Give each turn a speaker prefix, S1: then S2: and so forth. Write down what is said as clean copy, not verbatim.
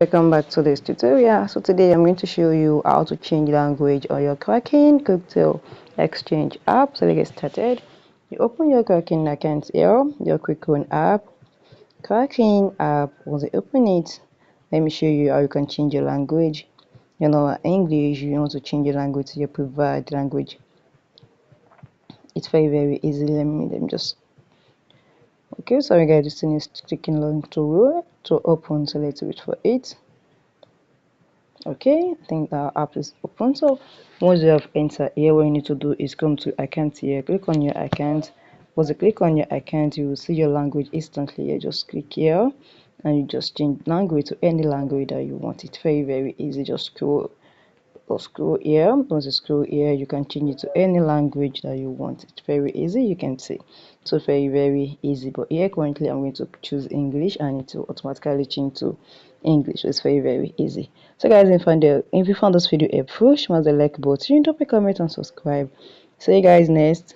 S1: Welcome back to this tutorial. So today I'm going to show you how to change language on your Kraken crypto exchange app. So let's get started. You open your Kraken account here, your Kraken app. Once you open it, let me show you how you can change your language. You know, English, you want to change your language to your preferred language. It's very easy. Let me just okay. Sorry guys, this thing is taking long to open, so let's wait for it. Okay, I think the app is open. So once you have entered here, what you need to do is come to account here, click on your account. Once you click on your account, you will see your language instantly. You just click here and you just change language to any language that you want. It's very easy. Just scroll here. Once you scroll here, you can change it to any language that you want. It's very easy, you can see. So very easy. But here currently I'm going to choose English and it will automatically change to English. So it's very easy. So guys, if you found this video helpful, smash the like button, drop a comment and subscribe. See you guys next.